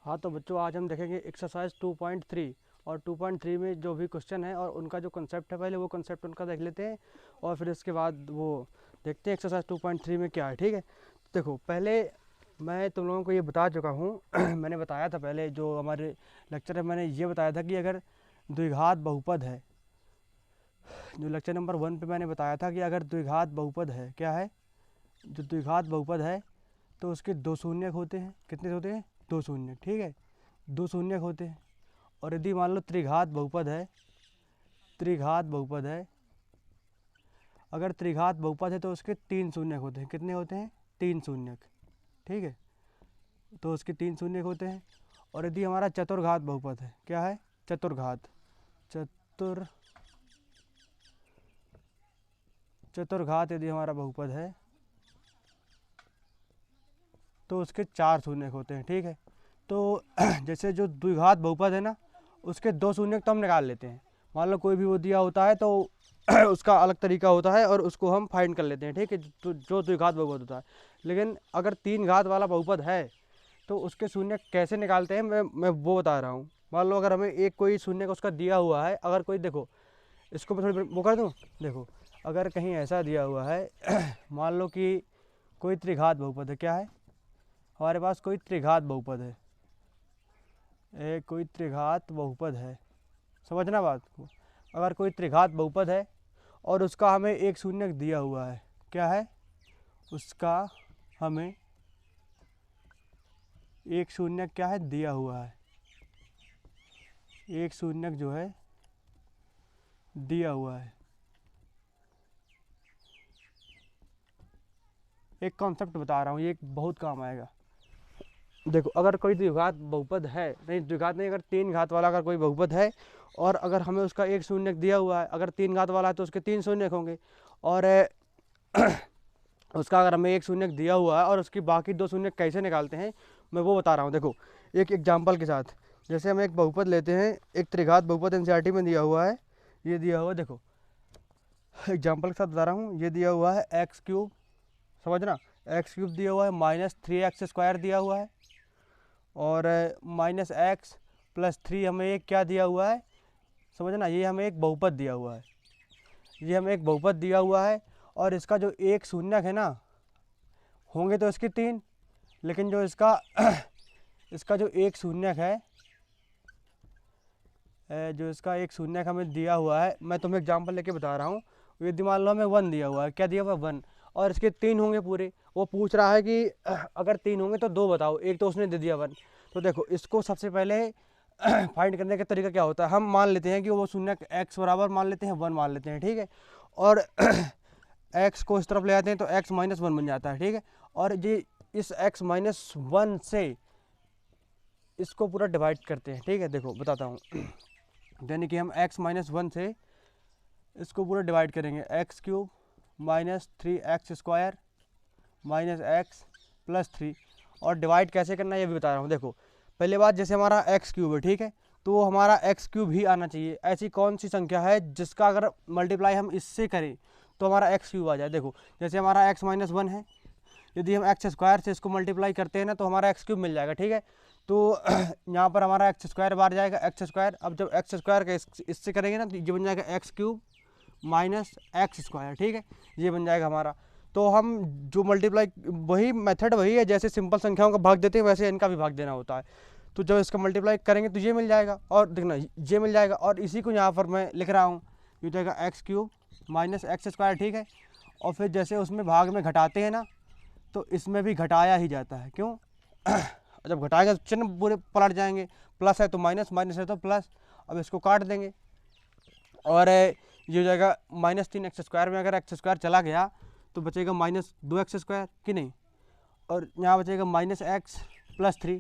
हाँ तो बच्चों, आज हम देखेंगे एक्सरसाइज 2.3 और 2.3 में जो भी क्वेश्चन है और उनका जो कंसेप्ट है, पहले वो कंसेप्ट उनका देख लेते हैं और फिर इसके बाद वो देखते हैं एक्सरसाइज 2.3 में क्या है। ठीक है, देखो पहले मैं तुम लोगों को ये बता चुका हूँ मैंने बताया था पहले जो हमारे लेक्चर है, मैंने ये बताया था कि अगर द्विघात बहुपद है, जो लेक्चर नंबर 1 पे मैंने बताया था कि अगर द्विघात बहुपद है, क्या है, जो द्विघात बहुपद है तो उसके दो शून्यक होते हैं। कितने होते हैं? दो शून्यक। ठीक है, दो शून्यक होते हैं। और यदि मान लो त्रिघात बहुपद है, त्रिघात बहुपद है, अगर त्रिघात बहुपद है तो उसके तीन शून्यक होते हैं। कितने होते हैं? तीन शून्यक। ठीक है, तो उसके तीन शून्यक होते हैं। और यदि हमारा चतुर्घात बहुपद है, क्या है? चतुर्घात, चतुर्घात यदि हमारा बहुपद है तो उसके चार शून्यक होते हैं। ठीक है, तो जैसे जो द्विघात बहुपद है ना, उसके दो शून्यक तो हम निकाल लेते हैं। मान लो कोई भी वो दिया होता है तो उसका अलग तरीका होता है और उसको हम फाइंड कर लेते हैं। ठीक है, जो द्विघात बहुपद होता है। लेकिन अगर तीन घात वाला बहुपद है तो उसके शून्य कैसे निकालते हैं, मैं वो बता रहा हूँ। मान लो अगर हमें एक कोई शून्य का उसका दिया हुआ है, अगर कोई, देखो इसको मैं थोड़ी वो कर दूँ। देखो अगर कहीं ऐसा दिया हुआ है मान लो कि कोई त्रिघात बहुपद है, क्या है हमारे पास, कोई त्रिघात बहुपद है, एक कोई त्रिघात बहुपद है, समझना बात को। अगर कोई त्रिघात बहुपद है और उसका हमें एक शून्यक दिया हुआ है, क्या है, उसका हमें एक शून्यक क्या है, दिया हुआ है, एक शून्यक जो है दिया हुआ है। एक कॉन्सेप्ट बता रहा हूँ, ये बहुत काम आएगा। देखो अगर कोई द्विघात बहुपद है, नहीं द्विघात नहीं, अगर तीन घात वाला अगर कोई बहुपद है और अगर हमें उसका एक शून्यक दिया हुआ है, अगर तीन घात वाला है तो उसके तीन शून्यक होंगे। और उसका अगर हमें एक शून्यक दिया हुआ है और उसकी बाकी दो शून्यक कैसे निकालते हैं, मैं वो बता रहा हूँ। देखो एक एग्जाम्पल के साथ, जैसे हम एक बहुपद लेते हैं, एक त्रिघात बहुपद एनसीईआरटी में दिया हुआ है, ये दिया हुआ है, देखो एग्जाम्पल के साथ बता रहा हूँ। ये दिया हुआ है एक्स क्यूब, समझना, एक्स क्यूब दिया हुआ है, माइनस 3x² दिया हुआ है, और माइनस एक्स प्लस 3 हमें एक क्या दिया हुआ है, समझना, ये हमें एक बहुपद दिया हुआ है, ये हमें एक बहुपद दिया हुआ है। और इसका जो एक शून्यक है ना, होंगे तो इसके तीन, लेकिन जो इसका इसका जो एक शून्यक है, जो इसका एक शून्यक हमें दिया हुआ है, मैं तुम्हें एग्जांपल लेके बता रहा हूँ। यदि मान लो हमें 1 दिया हुआ है, क्या दिया हुआ है, 1, और इसके तीन होंगे पूरे। वो पूछ रहा है कि अगर तीन होंगे तो दो बताओ, एक तो उसने दे दिया 1। तो देखो इसको सबसे पहले फाइंड करने का तरीका क्या होता है, हम मान लेते हैं कि वो शून्यक x बराबर मान लेते हैं 1 मान लेते हैं। ठीक है, और x को इस तरफ ले आते हैं तो x माइनस 1 बन जाता है। ठीक है, और ये इस x माइनस 1 से इसको पूरा डिवाइड करते हैं। ठीक है, देखो बताता हूँ यानी कि हम x माइनस 1 से इसको पूरा डिवाइड करेंगे, x cube minus 3x² minus x plus 3। और डिवाइड कैसे करना है ये भी बता रहा हूँ। देखो पहले बात, जैसे हमारा एक्स क्यूब है, ठीक है, तो वो हमारा एक्स क्यूब ही आना चाहिए। ऐसी कौन सी संख्या है जिसका अगर मल्टीप्लाई हम इससे करें तो हमारा एक्स क्यूब आ जाए। देखो जैसे हमारा x माइनस 1 है, यदि हम x² से इसको मल्टीप्लाई करते हैं ना तो हमारा एक्स क्यूब मिल जाएगा। ठीक है, तो यहाँ पर हमारा x² बाहर जाएगा, x²। अब जब x² का इससे करेंगे ना तो ये बन जाएगा एक्स क्यूब माइनस x²। ठीक है, ये बन जाएगा हमारा। तो हम जो मल्टीप्लाई, वही मेथड वही है, जैसे सिंपल संख्याओं का भाग देते हैं वैसे इनका भी भाग देना होता है। तो जब इसका मल्टीप्लाई करेंगे तो ये मिल जाएगा, और देखना ये मिल जाएगा, और इसी को यहाँ पर मैं लिख रहा हूँ, ये जाएगा एक्स क्यूब माइनस x²। ठीक है, और फिर जैसे उसमें भाग में घटाते हैं ना तो इसमें भी घटाया ही जाता है। क्यों? जब घटाएंगे तो चिन्ह पूरे पलट जाएंगे, प्लस है तो माइनस, माइनस है तो प्लस। अब इसको काट देंगे और ये हो जाएगा माइनस 3x² में अगर x² चला गया तो बचेगा माइनस 2x² कि नहीं, और यहाँ बचेगा माइनस एक्स प्लस 3।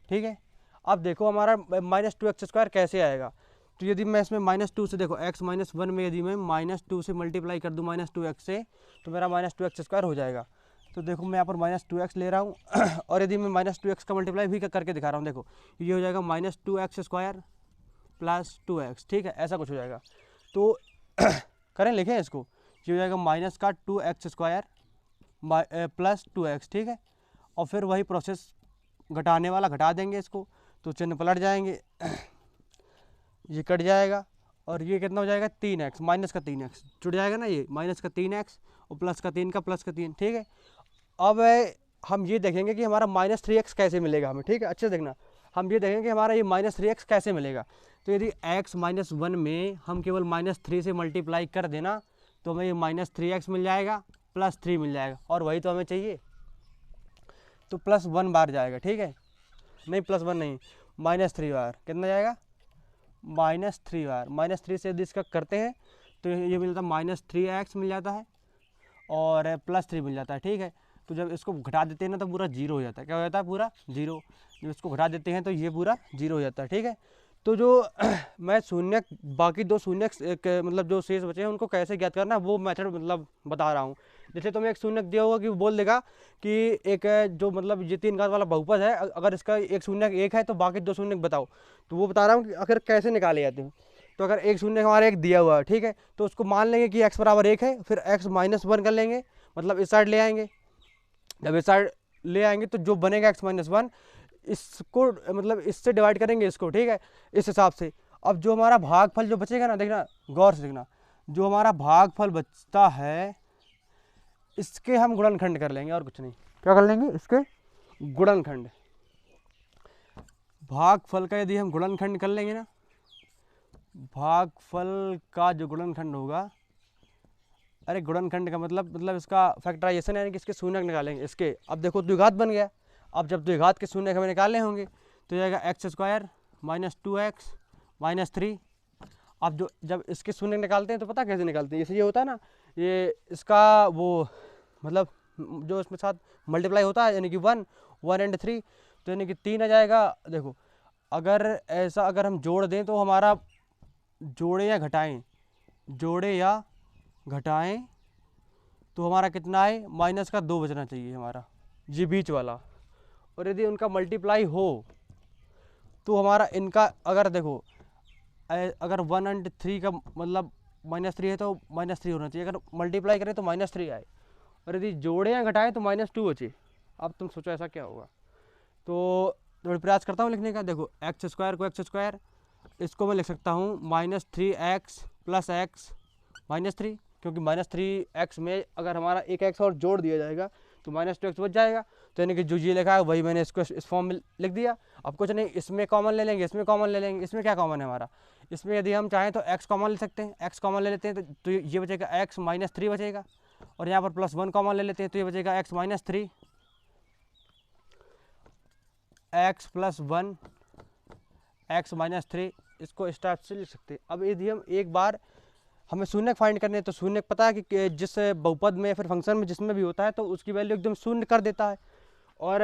ठीक है, अब देखो हमारा माइनस 2x² कैसे आएगा। तो यदि मैं इसमें -2 से, देखो x माइनस 1 में यदि मैं -2 से मल्टीप्लाई कर दूँ -2x से तो मेरा -2x² हो जाएगा। तो देखो मैं यहाँ पर -2x ले रहा हूँ और यदि मैं -2x का मल्टीप्लाई भी करके दिखा रहा हूँ, देखो ये हो जाएगा -2x² प्लस 2x। ठीक है, ऐसा कुछ हो जाएगा। तो करें, लिखें इसको, ये हो जाएगा माइनस का 2x² प्लस 2x। ठीक है, और फिर वही प्रोसेस, घटाने वाला घटा देंगे इसको, तो चिन्ह पलट जाएंगे, ये कट जाएगा और ये कितना हो जाएगा 3x, माइनस का 3x जुड़ जाएगा ना, ये माइनस का 3x और प्लस का 3 का प्लस का 3, ठीक है। अब हम ये देखेंगे कि हमारा -3x कैसे मिलेगा हमें, ठीक है, अच्छे से देखना। हम ये देखेंगे कि हमारा ये -3x कैसे मिलेगा। तो यदि x -1 में हम केवल -3 से मल्टीप्लाई कर देना तो हमें ये -3x मिल जाएगा, +3 मिल जाएगा, और वही तो हमें चाहिए। तो +1 बार जाएगा, ठीक है, नहीं +1 नहीं, -3 बार कितना जाएगा, -3 बार। -3 से यदि इसका करते हैं तो ये मिलता है -3x मिल जाता है और +3 मिल जाता है, ठीक है। तो जब इसको घटा देते हैं ना तो पूरा 0 हो जाता है, क्या हो जाता है, पूरा 0। जब इसको घटा देते हैं तो ये पूरा 0 हो जाता है, ठीक है। तो जो मैं शून्य, बाकी दो शून्य मतलब जो शेष बचे हैं उनको कैसे ज्ञात करना वो मेथड मतलब बता रहा हूँ। जैसे तुम्हें एक शून्य दिया होगा कि वो बोल देगा कि एक जो मतलब ये 3 घात वाला बहुपद है, अगर इसका एक शून्य 1 है तो बाकी दो शून्य बताओ। तो वो बता रहा हूँ कि अगर कैसे निकाले जाते हैं। तो अगर एक शून्य हमारा एक दिया हुआ है, ठीक है, तो उसको मान लेंगे कि x बराबर 1 है, फिर x -1 कर लेंगे, मतलब इस साइड ले आएंगे। जब इस साइड ले आएंगे तो जो बनेगा x -1, इसको मतलब इससे डिवाइड करेंगे इसको, ठीक है, इस हिसाब से। अब जो हमारा भागफल जो बचेगा ना, देखना गौर से देखना, जो हमारा भागफल बचता है इसके हम गुणनखंड कर लेंगे और कुछ नहीं। क्या कर लेंगे, इसके गुणनखंड। भागफल का यदि हम गुणनखंड कर लेंगे ना, भागफल का जो गुणनखंड होगा, अरे गुणनखंड का मतलब इसका फैक्टराइजेशन यानी कि इसके शून्य निकालेंगे इसके। अब देखो द्विघात बन गया, अब जब द्विघात के शून्य हमें निकालने होंगे तो जाएगा x² -2x -3। अब जो जब इसके शून्य निकालते हैं तो पता कैसे निकालते हैं, जैसे ये होता है ना, ये इसका वो मतलब जो इसमें साथ मल्टीप्लाई होता है यानी कि 1 एंड 3, तो यानी कि 3 आ जाएगा। देखो अगर ऐसा अगर हम जोड़ दें तो हमारा जोड़े या घटाएं, जोड़े या घटाएं तो हमारा कितना है, -2 बचना चाहिए हमारा, ये बीच वाला। और यदि उनका मल्टीप्लाई हो तो हमारा इनका अगर देखो अगर 1 एंड 3 का मतलब -3 है तो -3 होना चाहिए, अगर मल्टीप्लाई करें तो -3 आए, और यदि जोड़े या घटाएं तो -2 बचे। अब तुम सोचो ऐसा क्या होगा। तो थोड़ी प्रयास करता हूँ लिखने का। देखो x² को x², इसको मैं लिख सकता हूँ -3x + x -3, क्योंकि -3x में अगर हमारा एक x और जोड़ दिया जाएगा तो -2x बच जाएगा। तो यानी कि जो ये लिखा है वही मैंने इसको इस फॉर्म में लिख दिया। अब कुछ नहीं, इसमें कॉमन ले लेंगे, इसमें कॉमन ले लेंगे। इसमें क्या कॉमन है हमारा, इसमें यदि हम चाहें तो x कॉमन ले सकते हैं, x कॉमन ले लेते हैं तो ये बचेगा x -3 बचेगा, और यहाँ पर +1 कॉमन ले लेते हैं तो ये बचेगा x -3, x + 1 x -3, इसको इस टाइप से लिख सकते हैं। अब यदि हम एक बार हमें शून्य फाइंड करने हैं तो शून्य पता है कि जिस बहुपद में या फिर फंक्शन में जिसमें भी होता है तो उसकी वैल्यू एकदम शून्य कर देता है। और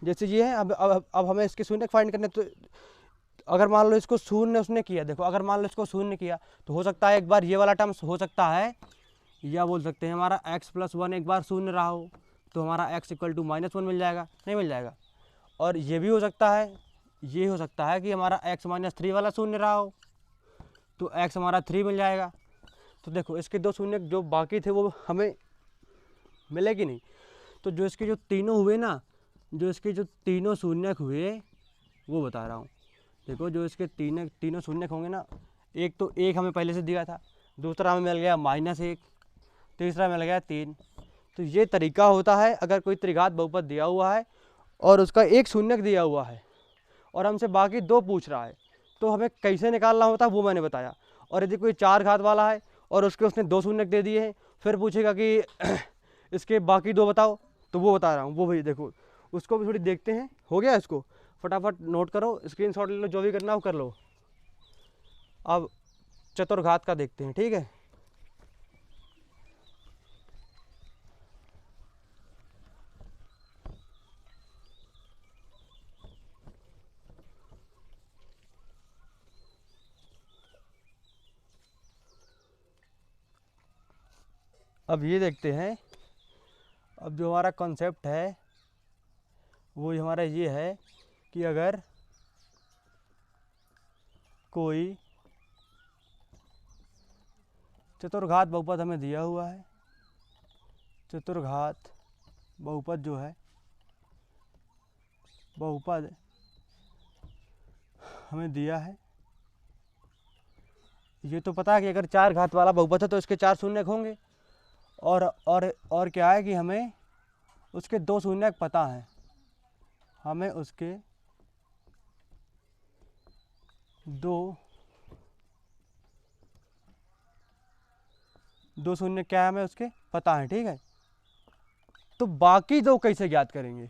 जैसे ये है, अब हमें इसके शून्य फाइंड करने, तो अगर मान लो इसको शून्य उसने किया, देखो अगर मान लो इसको शून्य किया तो हो सकता है एक बार ये वाला टर्म हो सकता है, या बोल सकते हैं हमारा x + 1 एक बार शून्य रहा हो तो हमारा x = -1 मिल जाएगा, नहीं मिल जाएगा। और ये भी हो सकता है, ये हो सकता है कि हमारा x -3 वाला शून्य रहा हो तो x हमारा 3 मिल जाएगा। तो देखो इसके दो शून्य जो बाकी थे वो हमें मिले कि नहीं। तो जो इसके जो तीनों हुए ना, जो इसके जो तीनों शून्य हुए वो बता रहा हूँ। देखो जो इसके तीनों शून्य होंगे ना, एक तो 1 हमें पहले से दिया था, दूसरा हमें मिल गया -1, तीसरा मिल गया 3। तो ये तरीका होता है अगर कोई त्रिघात बहुपद दिया हुआ है और उसका एक शून्य दिया हुआ है और हमसे बाकी दो पूछ रहा है तो हमें कैसे निकालना होता है वो मैंने बताया। और यदि कोई 4 घात वाला है और उसके उसने 2 शून्य दे दिए हैं, फिर पूछेगा कि इसके बाकी 2 बताओ, तो वो बता रहा हूँ। वो भाई देखो उसको भी थोड़ी देखते हैं, हो गया, इसको फटाफट नोट करो, स्क्रीनशॉट ले लो, जो भी करना हो कर लो। अब चतुर्घात का देखते हैं, ठीक है। अब ये देखते हैं, अब जो हमारा कॉन्सेप्ट है वो हमारा ये है कि अगर कोई चतुर्घात बहुपद हमें दिया हुआ है, चतुर्घात बहुपद जो है बहुपद हमें दिया है, ये तो पता है कि अगर 4 घात वाला बहुपद है तो इसके 4 शून्यक होंगे, और क्या है कि हमें उसके 2 शून्यक पता हैं, हमें उसके 2 शून्य क्या है हमें उसके पता है, ठीक है। तो बाकी 2 कैसे ज्ञात करेंगे,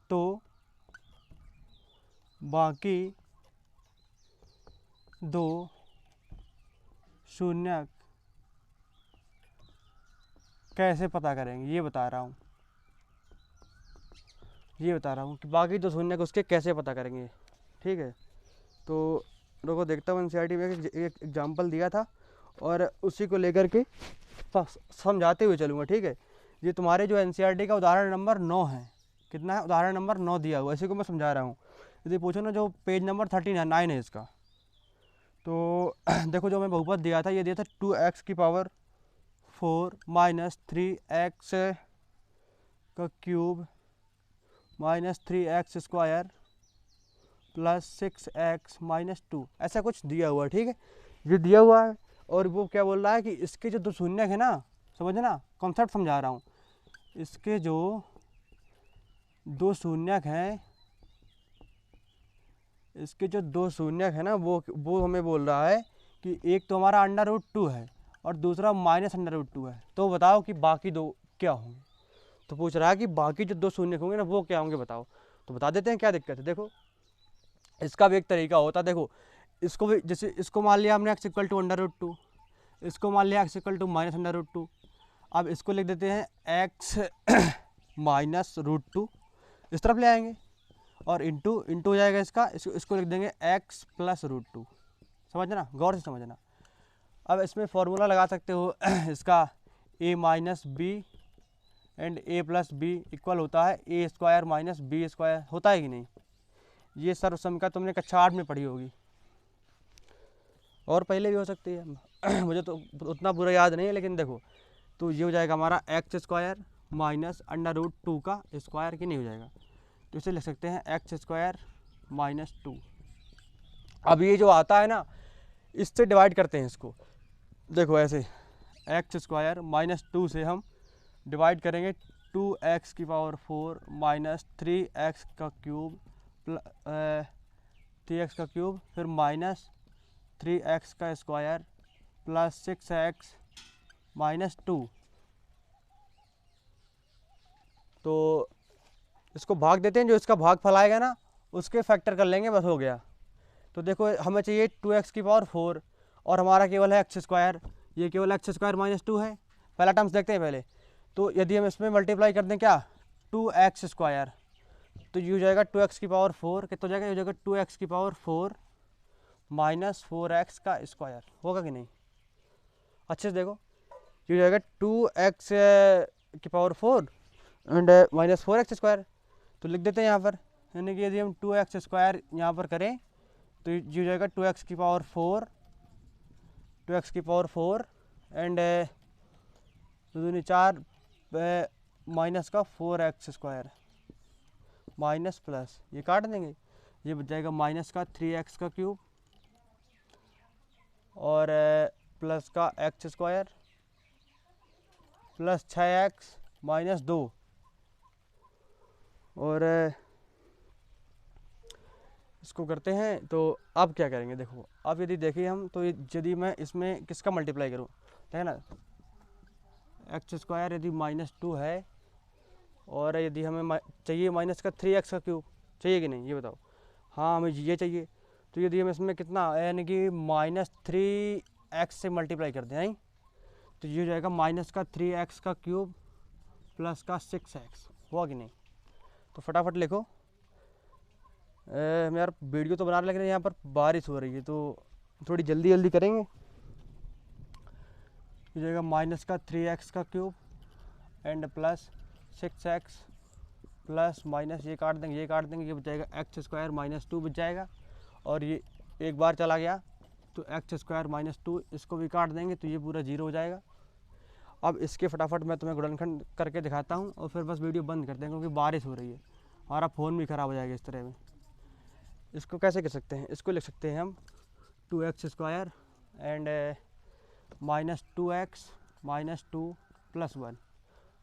तो बाकी 2 शून्यक कैसे पता करेंगे, ये बता रहा हूँ कि बाकी 2 शून्यक उसके कैसे पता करेंगे, ठीक है। तो लोगों देखता हूँ एनसीईआरटी में एक एग्जाम्पल दिया था और उसी को लेकर के समझाते हुए चलूँगा, ठीक है। ये तुम्हारे जो एनसीईआरटी का उदाहरण नंबर 9 है, कितना है, उदाहरण नंबर 9 दिया हुआ, इसी को मैं समझा रहा हूँ। यदि पूछो ना, जो पेज नंबर 39 है इसका, तो देखो जो मैं बहुपद दिया था, ये दिया था 2x की पावर 4 माइनस 3x का cube minus 3x square plus 6x minus 2, ऐसा कुछ दिया हुआ है, ठीक है। ये दिया हुआ है और वो क्या बोल रहा है कि इसके जो 2 शून्यक है ना, समझना, कॉन्सेप्ट समझा रहा हूँ, इसके जो 2 शून्यक हैं, इसके जो 2 शून्यक है ना, वो हमें बोल रहा है कि एक तो हमारा √2 है और दूसरा माइनस √2 है। तो बताओ कि बाकी 2 क्या होंगे। तो पूछ रहा है कि बाकी जो 2 शून्यक होंगे ना वो क्या होंगे बताओ। तो बता देते हैं, क्या दिक्कत है। देखो इसका भी एक तरीका होता है, देखो इसको भी, जैसे इसको मान लिया हमने x इक्वल टू √2, इसको मान लिया x इक्वल टू माइनस √2। अब इसको लिख देते हैं x माइनस √2, इस तरफ ले आएंगे और इंटू हो जाएगा इसको लिख देंगे x प्लस √2। समझना, गौर से समझना। अब इसमें फॉर्मूला लगा सकते हो इसका a minus b and a plus b equal होता है a square minus b square, होता है कि नहीं। ये सर्वसमीकरण तुमने कक्षा 8 में पढ़ी होगी और पहले भी हो सकती है मुझे तो उतना पूरा याद नहीं है, लेकिन देखो तो ये हो जाएगा हमारा x स्क्वायर माइनस √2 का स्क्वायर, की नहीं हो जाएगा, तो इसे लिख सकते हैं x स्क्वायर माइनस 2। अब ये जो आता है ना, इससे डिवाइड करते हैं इसको, देखो ऐसे x स्क्वायर माइनस 2 से हम डिवाइड करेंगे 2x की पावर 4 माइनस 3x का क्यूब 3x का क्यूब, फिर माइनस 3x का स्क्वायर प्लस 6x माइनस 2। तो इसको भाग देते हैं, जो इसका भागफल आएगा ना उसके फैक्टर कर लेंगे, बस हो गया। तो देखो हमें चाहिए 2x की पावर 4 और हमारा केवल है x स्क्वायर, ये केवल x स्क्वायर माइनस 2 है। पहला टर्म्स देखते हैं पहले, तो यदि हम इसमें मल्टीप्लाई कर दें क्या 2x स्क्वायर, तो ये हो जाएगा 2x की पावर 4, कितना हो जाएगा, ये हो जाएगा 2x की पावर 4 माइनस 4x का स्क्वायर, होगा कि नहीं। अच्छे से देखो, ये हो जाएगा 2x की power 4 and minus 4x square, तो लिख देते हैं यहाँ पर, यानी कि यदि हम 2x स्क्वायर यहाँ पर करें तो ये हो जाएगा 2x की पावर 4 एंड 2 दूनी 4 माइनस का 4x स्क्वायर माइनस प्लस, ये काट देंगे, ये बच जाएगा माइनस का 3x का क्यूब और प्लस का x square plus 6x minus 2। और इसको करते हैं, तो अब क्या करेंगे, देखो अब यदि देखें हम, तो यदि मैं इसमें किसका मल्टीप्लाई करूँ, है ना, एक्स स्क्वायर यदि माइनस 2 है और यदि हमें चाहिए माइनस का 3x का क्यूब, चाहिए कि नहीं ये बताओ। हाँ हमें ये चाहिए, तो यदि हम इसमें कितना यानी कि माइनस 3x से मल्टीप्लाई करते हैं, तो ये हो जाएगा माइनस का 3x का क्यूब प्लस का 6x, हुआ कि नहीं। तो फटाफट लिखो, हम यार वीडियो तो बना रहे, लेकिन यहाँ पर बारिश हो रही है तो थोड़ी जल्दी जल्दी करेंगे। हो जाएगा माइनस का 3x का cube and plus 6x plus minus ये काट देंगे, ये बच जाएगा एक्स स्क्वायर माइनस 2 बच जाएगा, और ये एक बार चला गया तो एक्स स्क्वायर माइनस 2, इसको भी काट देंगे तो ये पूरा 0 हो जाएगा। अब इसके फटाफट मैं तुम्हें गुणनखंड करके दिखाता हूँ और फिर बस वीडियो बंद कर देंगे, क्योंकि बारिश हो रही है, हमारा फ़ोन भी ख़राब हो जाएगा इस तरह में। इसको कैसे कर सकते हैं, इसको लिख सकते हैं हम 2x² and -2x -2 + 1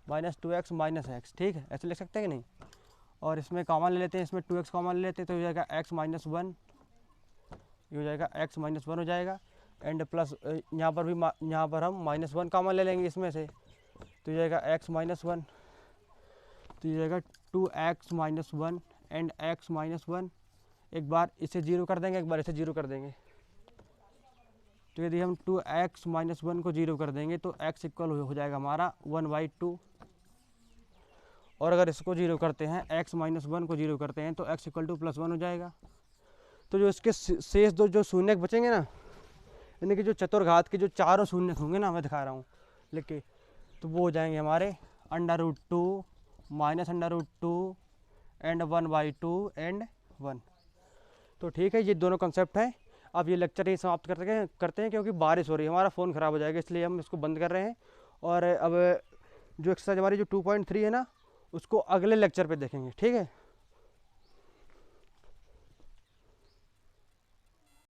-2x -x, ठीक है, ऐसे लिख सकते हैं कि नहीं। और इसमें कॉमन ले लेते हैं, इसमें 2x कॉमन ले लेते हैं तो हो जाएगा x - 1, ये हो जाएगा x - 1 हो जाएगा। एंड प्लस यहाँ पर भी यहाँ पर हम -1 कॉमन ले लेंगे इसमें से, तो ये जाएगा x - 1, तो ये जाएगा 2x - 1 एंड x - 1। एक बार इसे 0 कर देंगे, एक बार इसे 0 कर देंगे। तो यदि हम 2x - 1 को 0 कर देंगे तो x इक्वल हो जाएगा हमारा 1/2। और अगर इसको 0 करते हैं, x - 1 को 0 करते हैं तो x इक्वल टू +1 हो जाएगा। तो जो इसके शेष दो जो शून्य बचेंगे ना, यानी कि जो चतुर्घात के जो चारों शून्य होंगे ना, मैं दिखा रहा हूँ लिख के, तो वो हो जाएंगे हमारे √2 -√2 एंड 1/2 एंड 1। तो ठीक है, ये दोनों कंसेप्ट हैं। अब ये लेक्चर ही समाप्त करते हैं क्योंकि बारिश हो रही है, हमारा फ़ोन ख़राब हो जाएगा, इसलिए हम इसको बंद कर रहे हैं। और अब जो एक्सरसाइज हमारी जो 2.3 है ना, उसको अगले लेक्चर पे देखेंगे, ठीक है।